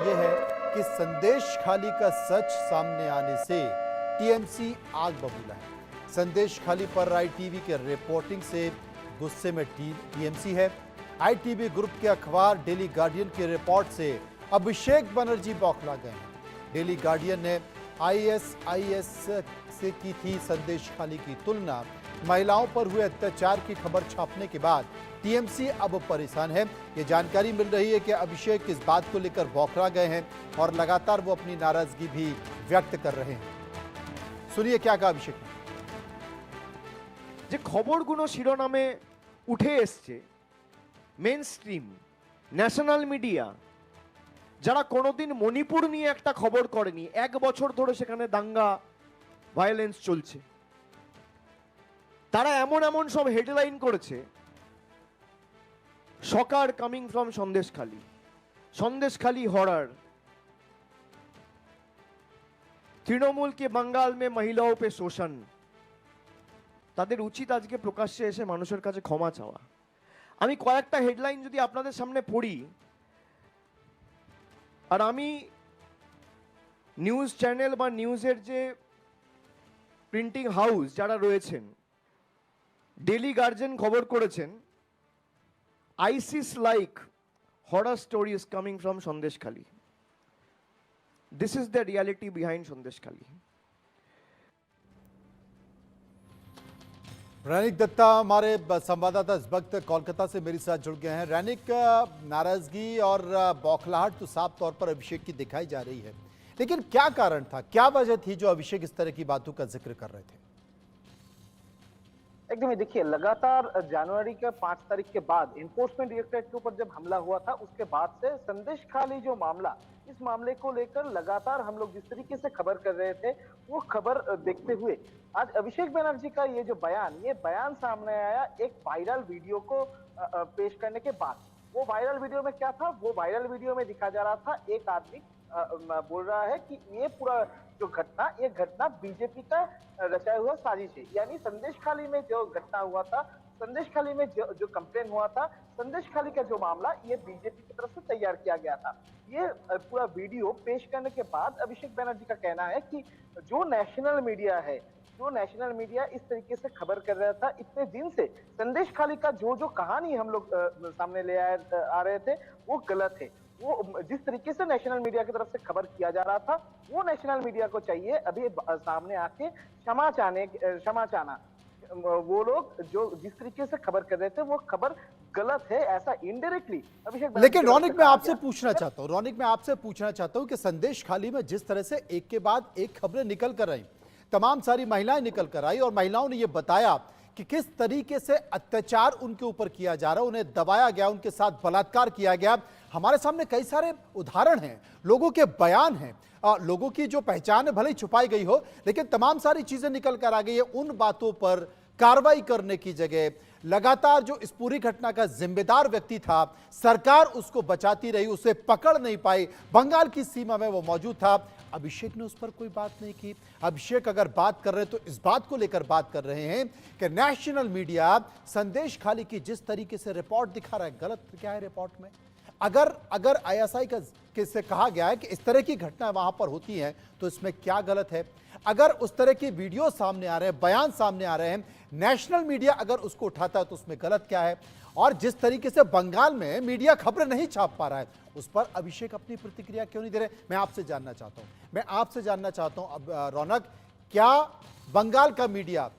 यह है कि संदेश खाली का सच सामने आने से टीएमसी आग बबूला है। संदेश खाली पर आईटीवी के रिपोर्टिंग से गुस्से में टीएमसी है। आईटीवी ग्रुप के अखबार डेली गार्डियन की रिपोर्ट से अभिषेक बनर्जी बौखला गए हैं। डेली गार्डियन ने आईएसआईएस से की थी संदेश खाली की तुलना। महिलाओं पर हुए अत्याचार की खबर छापने के बाद टीएमसी अब परेशान है। ये जानकारी मिल रही है कि अभिषेक इस बात को लेकर बौखला गए हैं और लगातार वो अपनी नाराजगी भी व्यक्त कर रहे हैं। सुनिए क्या कहा अभिषेक ने। যে খবরগুলো শিরোনামে উঠে এসছে মেন স্ট্রিম ন্যাশনাল মিডিয়া যারা কোনোদিন মণিপুর নিয়ে একটা খবর করেনি, এক বছর ধরে সেখানে দাঙ্গা ভায়োলেন্স চলছে, তারা এমন এমন সব হেডলাইন করেছে। Shocker coming from Sandeshkhali, Sandeshkhali horror, Trinamool के बंगाल में महिलाओं पे शोषण। তাদের উচিত আজকে প্রকাশ্যে এসে মানুষের কাছে ক্ষমা চাওয়া। আমি কয়েকটা হেডলাইন যদি আপনাদের সামনে পড়ি, আর আমি নিউজ চ্যানেল বা নিউজের যে প্রিন্টিং হাউস যারা রয়েছেন, ডেলি গার্জিয়ান খবর করেছেন ISIS like horror stories coming from Sandeshkhali. This is the reality behind Sandeshkhali. Rainik Dutta हमारे संवाददाता इस वक्त कोलकाता से मेरे साथ जुड़ गए हैं। रैनिक, नाराजगी और बौखलाहट तो साफ तौर पर अभिषेक की दिखाई जा रही है, लेकिन क्या कारण था, क्या वजह थी जो अभिषेक इस तरह की बातों का जिक्र कर रहे थे? एकदम देखिए, लगातार जनवरी के 5 तारीख के बाद एनफोर्समेंट डायरेक्टरेट के ऊपर जब हमला हुआ था, उसके बाद से संदेश खाली जो मामला, इस मामले को लेकर लगातार हम लोग जिस तरीके से खबर कर रहे थे, वो खबर देखते हुए आज अभिषेक बनर्जी का ये जो बयान सामने आया एक वायरल वीडियो को पेश करने के बाद। वो वायरल वीडियो में क्या था? वो वायरल वीडियो में दिखा जा रहा था एक आदमी बोल रहा है कि ये पूरा जो घटना बीजेपी का रचाया हुआ साजिश है। यानी संदेश खाली में जो घटना हुआ था, संदेश खाली में जो कंप्लेन हुआ था, संदेश खाली का जो मामला, ये बीजेपी की तरफ से तैयार किया गया था। ये पूरा वीडियो पेश करने के बाद अभिषेक बनर्जी का कहना है कि जो नेशनल मीडिया इस तरीके से खबर कर रहा था इतने दिन से, संदेश खाली का जो कहानी हम लोग सामने ले आ रहे थे, वो गलत है। वो जिस तरीके से नेशनल मीडिया की तरफ से खबर किया जा रहा था, वो नेशनल मीडिया को चाहिए अभी सामने आके क्षमा चाहना। वो लोग जो जिस तरीके से खबर कर रहे थे, वो खबर गलत है, ऐसा इनडायरेक्टली अभिषेक। लेकिन रौनिक, मैं आपसे पूछना चाहता हूं कि संदेश खाली में जिस तरह से एक के बाद एक खबरें निकल कर आई, तमाम सारी महिलाएं निकल कर आई और महिलाओं ने यह बताया कि किस तरीके से अत्याचार उनके ऊपर किया जा रहा है, उन्हें दबाया गया, उनके साथ बलात्कार किया गया। हमारे सामने कई सारे उदाहरण हैं, लोगों के बयान हैं, लोगों की जो पहचान है भले ही छुपाई गई हो, लेकिन तमाम सारी चीजें निकल कर आ गई है। उन बातों पर कार्रवाई करने की जगह लगातार जो इस पूरी घटना का जिम्मेदार व्यक्ति था, सरकार उसको बचाती रही, उसे पकड़ नहीं पाई, बंगाल की सीमा में वो मौजूद था। अभिषेक ने उस पर कोई बात नहीं की। अभिषेक अगर बात कर रहे हैं तो इस बात को लेकर बात कर रहे हैं कि नेशनल मीडिया संदेश खाली की जिस तरीके से रिपोर्ट दिखा रहा है, गलत क्या है रिपोर्ट में? अगर आईएसआई का से कहा गया है कि इस तरह की घटना वहां पर होती है, तो इसमें क्या गलत है? अगर उस तरह की वीडियो सामने आ रहे हैं, बयान सामने आ रहे हैं, नेशनल मीडिया अगर उसको उठाता है तो उसमें गलत क्या है? और जिस तरीके से बंगाल में मीडिया खबरें नहीं छाप पा रहा है, उस पर अभिषेक अपनी प्रतिक्रिया क्यों नहीं दे रहे? मैं आपसे जानना चाहता हूं अब रौनक, क्या बंगाल का मीडिया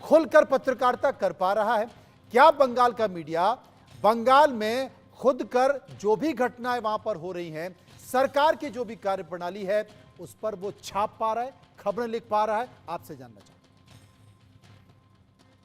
खुलकर पत्रकारिता कर पा रहा है? क्या बंगाल का मीडिया बंगाल में खुद कर जो भी घटनाएं वहां पर हो रही हैं, सरकार की जो भी कार्यप्रणाली है, उस पर वो छाप पा रहा है, खबरें लिख पा रहा है? आपसे जानना चाहता हूं।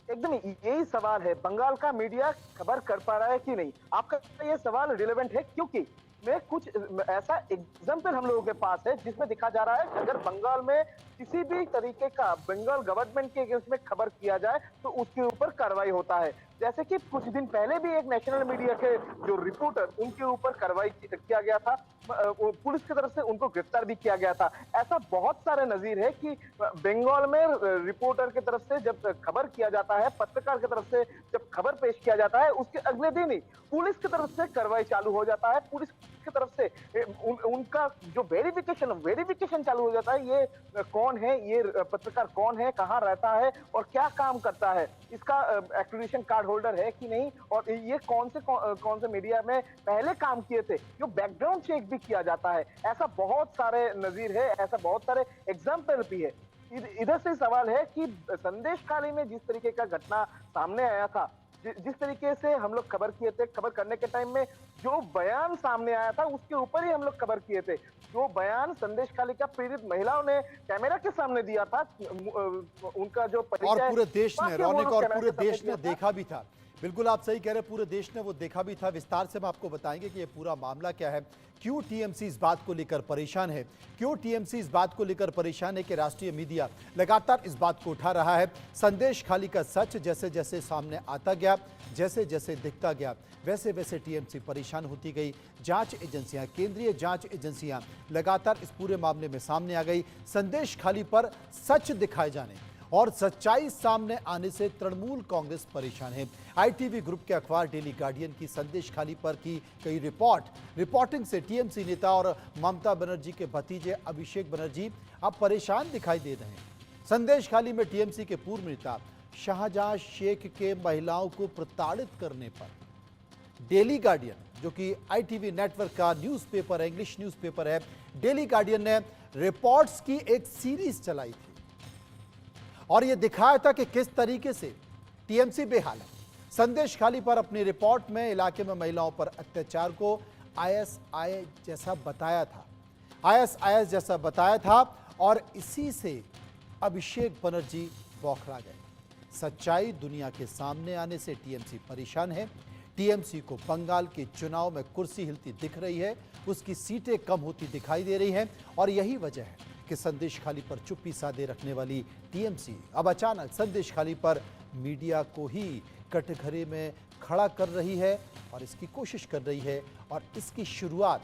एकदम यही सवाल है, बंगाल का मीडिया खबर कर पा रहा है कि नहीं? आपका ये सवाल रिलेवेंट है क्योंकि में कुछ ऐसा एग्जाम्पल हम लोगों के पास है जिसमें दिखा जा रहा है अगर बंगाल में किसी भी तरीके का बंगाल गवर्नमेंट के अगेंस्ट में खबर किया जाए तो उसके ऊपर कार्रवाई होता है। जैसे कि कुछ दिन पहले भी एक नेशनल मीडिया के जो रिपोर्टर, उनके ऊपर कार्रवाई किया गया था, पुलिस की तरफ से उनको गिरफ्तार भी किया गया था। ऐसा बहुत सारे नजीर है कि बंगाल में रिपोर्टर की तरफ से जब खबर किया जाता है, पत्रकार की तरफ से जब खबर पेश किया जाता है, उसके अगले दिन ही पुलिस की तरफ से कार्रवाई चालू हो जाता है। पुलिस उसकी तरफ से उनका जो वेरिफिकेशन चालू हो जाता है। ये कौन है, ये पत्रकार कौन है, कहाँ रहता है और क्या काम करता है, इसका एक्रेडिटेशन कार्ड होल्डर है कि नहीं, और ये कौन से मीडिया में पहले काम किए थे, जो बैकग्राउंड चेक भी किया जाता है। ऐसा बहुत सारे नजीर है, ऐसा बहुत सारे एग्जाम्पल भी है। इधर से सवाल है कि संदेश खाली में जिस तरीके का घटना सामने आया था, जिस तरीके से हम लोग खबर किए थे, खबर करने के टाइम में जो बयान सामने आया था उसके ऊपर ही हम लोग खबर किए थे। जो बयान संदेश खाली का पीड़ित महिलाओं ने कैमरा के सामने दिया था, उनका जो और परिचय पूरे देश ने, वाकई वो रौनक, लोग और कैमरा पूरे के सामने देश ने दिया था। देखा भी था। बिल्कुल आप सही कह रहे हैं, पूरे देश ने वो देखा भी था। विस्तार से हम आपको बताएंगे कि ये पूरा मामला क्या है, क्यों टीएमसी इस बात को लेकर परेशान है, क्यों टीएमसी इस बात को लेकर परेशान है कि राष्ट्रीय मीडिया लगातार इस बात को उठा रहा है। संदेश खाली का सच जैसे जैसे सामने आता गया, जैसे जैसे दिखता गया, वैसे वैसे टीएमसी परेशान होती गई। जांच एजेंसियां, केंद्रीय जांच एजेंसियां लगातार इस पूरे मामले में सामने आ गई। संदेश खाली पर सच दिखाए जाने और सच्चाई सामने आने से तृणमूल कांग्रेस परेशान है। आईटीवी ग्रुप के अखबार डेली गार्डियन की संदेश खाली पर की कई रिपोर्टिंग से टीएमसी नेता और ममता बनर्जी के भतीजे अभिषेक बनर्जी अब परेशान दिखाई दे रहे हैं। संदेश खाली में टीएमसी के पूर्व नेता शाहजहां शेख के महिलाओं को प्रताड़ित करने पर डेली गार्डियन, जो कि आईटीवी नेटवर्क का न्यूज़पेपर है, इंग्लिश न्यूज़पेपर है, डेली गार्डियन ने रिपोर्ट्स की एक सीरीज चलाई थी और यह दिखाया था कि किस तरीके से टीएमसी बेहाल है। संदेश खाली पर अपनी रिपोर्ट में इलाके में महिलाओं पर अत्याचार को आईएसआई जैसा बताया था और इसी से अभिषेक बनर्जी बौखला गए। सच्चाई दुनिया के सामने आने से टीएमसी परेशान है। टीएमसी को बंगाल के चुनाव में कुर्सी हिलती दिख रही है, उसकी सीटें कम होती दिखाई दे रही हैं और यही वजह है कि संदेश खाली पर चुप्पी साधे रखने वाली टीएमसी अब अचानक संदेश खाली पर मीडिया को ही कटघरे में खड़ा कर रही है और इसकी कोशिश कर रही है। और इसकी शुरुआत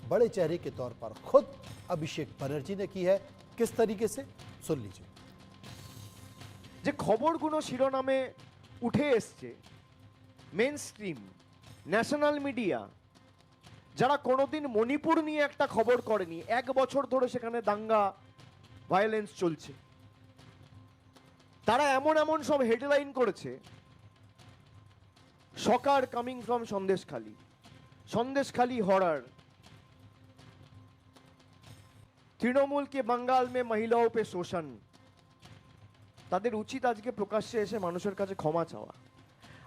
बड़े चेहरे के तौर पर खुद अभिषेक बनर्जी ने की है। किस तरीके से, सुन लीजिए। যে খবরগুলো শিরোনামে উঠে এসছে, মেন স্ট্রিম ন্যাশনাল মিডিয়া যারা কোনোদিন মণিপুর নিয়ে একটা খবর করেনি, 1 বছর ধরে সেখানে দাঙ্গা ভায়োলেন্স চলছে, তারা এমন এমন সব হেডলাইন করেছে। Shocker coming from Sandeshkhali, Sandeshkhali horror, Trinamool के बंगाल में महिलाओं पे शोषण। তাদের উচিত আজকে প্রকাশ্যে এসে মানুষের কাছে ক্ষমা চাওয়া।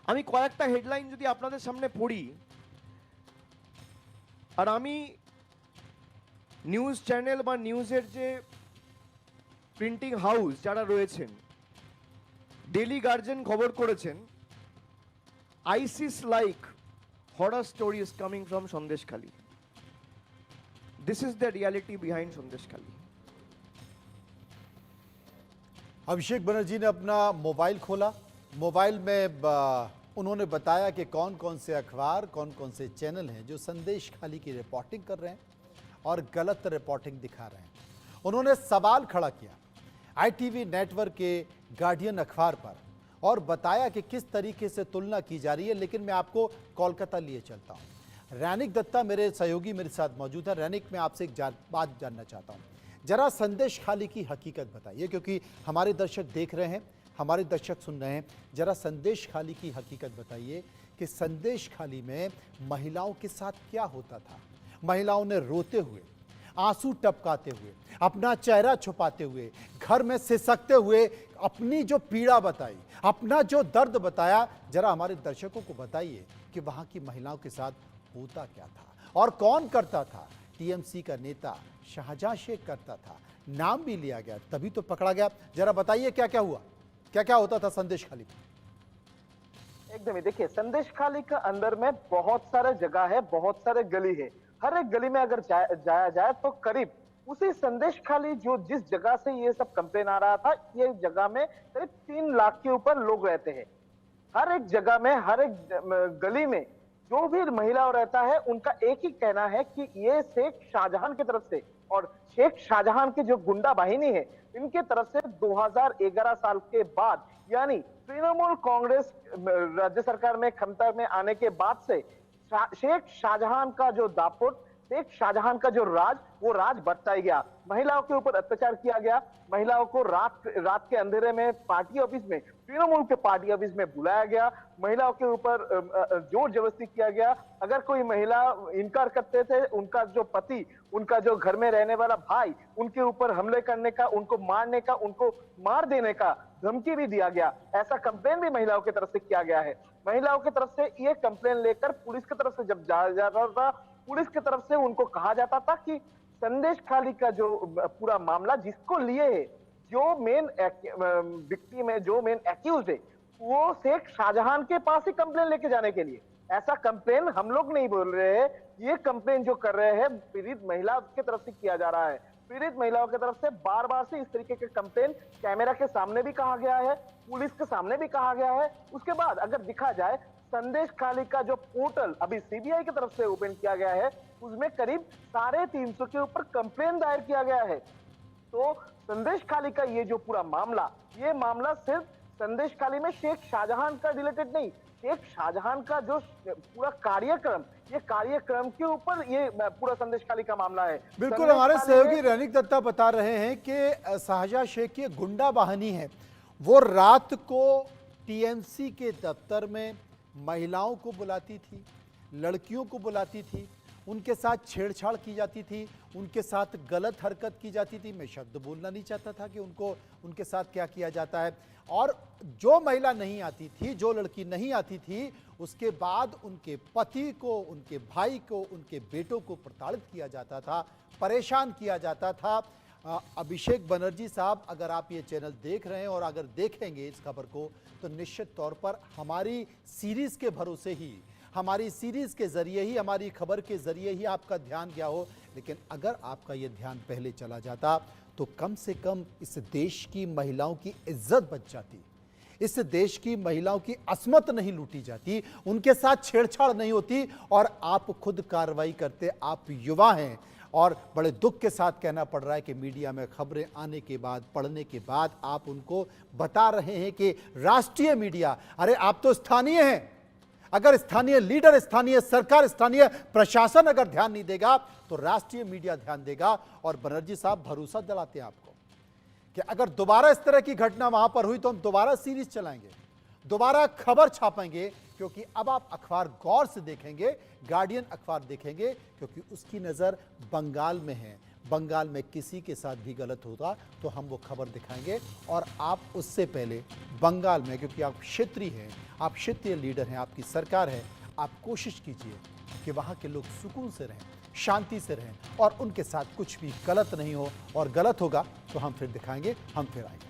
আমি কয়েকটা হেডলাইন যদি আপনাদের সামনে পড়ি, আর আমি নিউজ চ্যানেল বা নিউজের যে প্রিন্টিং হাউস যারা রয়েছেন, ডেলি গার্জিয়ান খবর করেছেন, ISIS like horror stories coming from Sandeshkhali. This is the reality behind Sandeshkhali. Abhishek Banerjee ने अपना मोबाइल खोला। मोबाइल में उन्होंने बताया कि कौन कौन से अखबार, कौन कौन से चैनल हैं जो संदेश खाली की रिपोर्टिंग कर रहे हैं और गलत रिपोर्टिंग दिखा रहे हैं। उन्होंने सवाल खड़ा किया आईटीवी नेटवर्क के गार्डियन अखबार पर और बताया कि किस तरीके से तुलना की जा रही है। लेकिन मैं आपको कोलकाता लिए चलता हूँ। रैनिक दत्ता मेरे सहयोगी मेरे साथ मौजूद है। रैनिक, मैं आपसे एक बात जानना चाहता हूँ, जरा संदेश खाली की हकीकत बताइए, क्योंकि हमारे दर्शक देख रहे हैं, हमारे दर्शक सुन रहे हैं। जरा संदेश खाली की हकीकत बताइए कि संदेश खाली में महिलाओं के साथ क्या होता था। महिलाओं ने रोते हुए, आंसू टपकाते हुए, अपना चेहरा छुपाते हुए, घर में सिसकते हुए अपनी जो पीड़ा बताई, अपना जो दर्द बताया। जरा हमारे दर्शकों को बताइए कि वहां की महिलाओं के साथ होता क्या था और कौन करता था। टीएमसी का नेता शाहजहां शेख करता था, नाम भी लिया गया, तभी तो पकड़ा गया। जरा बताइए क्या क्या हुआ, क्या क्या होता था संदेश खाली में। एकदम ही देखिए, संदेश खाली का अंदर में बहुत सारे जगह है, बहुत सारे गली है। हर एक गली में अगर जाया जाए तो करीब उसी संदेश खाली जो जिस जगह से ये सब कंप्लेन आ रहा था, ये जगह में करीब 3 लाख के ऊपर लोग रहते हैं। हर एक जगह में, हर एक गली में जो भी महिलाओं रहता है, उनका एक ही कहना है कि ये शेख शाहजहां की तरफ से और शेख शाहजहां की जो गुंडा बाहिनी है, इनके तरफ से 2011 साल के बाद, यानी तृणमूल कांग्रेस राज्य सरकार में क्षमता में आने के बाद से शेख शाहजहां का जो दापुट, शेख शाहजहां का जो राज, वो राज बढ़ता ही गया। महिलाओं के ऊपर अत्याचार किया गया, महिलाओं को रात के अंधेरे में पार्टी ऑफिस में, तृणमूल के पार्टी ऑफिस में बुलाया गया, महिलाओं के ऊपर जोर जबरदस्ती किया गया। अगर कोई महिला इनकार करते थे, उनका जो पति, उनका जो घर में रहने वाला भाई, उनके ऊपर हमले करने का, उनको मारने का, उनको मार देने का धमकी भी दिया गया। ऐसा कंप्लेन भी महिलाओं की तरफ से किया गया है। महिलाओं की तरफ से ये कंप्लेन लेकर पुलिस की तरफ से जब जाया जाता था, पुलिस की तरफ से उनको कहा जाता था कि संदेश खाली का जो पूरा मामला जिसको लिए है, जो मेन विक्टिम है, जो मेन एक्यूज है, वो शेख शाहजहां के पास ही कंप्लेन लेके जाने के लिए। ऐसा कंप्लेन हम लोग नहीं बोल रहे हैं, ये कंप्लेन जो कर रहे हैं पीड़ित महिला की तरफ से किया जा रहा है। पीड़ित महिलाओं की तरफ से बार बार से इस तरीके के कंप्लेन कैमरा के सामने भी कहा गया है, पुलिस के सामने भी कहा गया है। उसके बाद अगर दिखा जाए, संदेश खाली का जो पोर्टल अभी सीबीआई की तरफ से ओपन किया गया है, उसमें करीब 350 के ऊपर कंप्लेन दायर किया गया है। तो संदेश खाली का ये जो पूरा मामला, ये मामला सिर्फ संदेश खाली में शेख शाहजहां का रिलेटेड नहीं, शेख शाहजहां का जो पूरा कार्यक्रम, ये कार्यक्रम के ऊपर ये पूरा संदेश खाली का मामला है। बिल्कुल, हमारे सहयोगी रैनिक दत्ता बता रहे हैं कि शाहजहां शेख की गुंडा वाहिनी है, वो रात को टीएमसी के दफ्तर में महिलाओं को बुलाती थी, लड़कियों को बुलाती थी, उनके साथ छेड़छाड़ की जाती थी, उनके साथ गलत हरकत की जाती थी। मैं शब्द बोलना नहीं चाहता था कि उनके साथ क्या किया जाता है। और जो महिला नहीं आती थी, जो लड़की नहीं आती थी, उसके बाद उनके पति को, उनके भाई को, उनके बेटों को प्रताड़ित किया जाता था, परेशान किया जाता था। अभिषेक बनर्जी साहब, अगर आप ये चैनल देख रहे हैं और अगर देखेंगे इस खबर को, तो निश्चित तौर पर हमारी सीरीज के भरोसे ही, हमारी सीरीज के जरिए ही, हमारी खबर के जरिए ही आपका ध्यान गया हो। लेकिन अगर आपका ये ध्यान पहले चला जाता तो कम से कम इस देश की महिलाओं की इज्जत बच जाती, इस देश की महिलाओं की असमत नहीं लूटी जाती, उनके साथ छेड़छाड़ नहीं होती और आप खुद कार्रवाई करते। आप युवा हैं और बड़े दुख के साथ कहना पड़ रहा है कि मीडिया में खबरें आने के बाद, पढ़ने के बाद आप उनको बता रहे हैं कि राष्ट्रीय मीडिया, अरे आप तो स्थानीय हैं, अगर स्थानीय लीडर, स्थानीय सरकार, स्थानीय प्रशासन अगर ध्यान नहीं देगा तो राष्ट्रीय मीडिया ध्यान देगा। और बनर्जी साहब भरोसा दिलाते हैं आपको कि अगर दोबारा इस तरह की घटना वहां पर हुई तो हम दोबारा सीरीज चलाएंगे, दोबारा खबर छापेंगे, क्योंकि अब आप अखबार गौर से देखेंगे, गार्डियन अखबार देखेंगे, क्योंकि उसकी नज़र बंगाल में है। बंगाल में किसी के साथ भी गलत होगा तो हम वो खबर दिखाएंगे। और आप उससे पहले बंगाल में, क्योंकि आप क्षेत्रीय हैं, आप क्षेत्रीय लीडर हैं, आपकी सरकार है, आप कोशिश कीजिए कि वहाँ के लोग सुकून से रहें, शांति से रहें और उनके साथ कुछ भी गलत नहीं हो। और गलत होगा तो हम फिर दिखाएंगे, हम फिर आएंगे।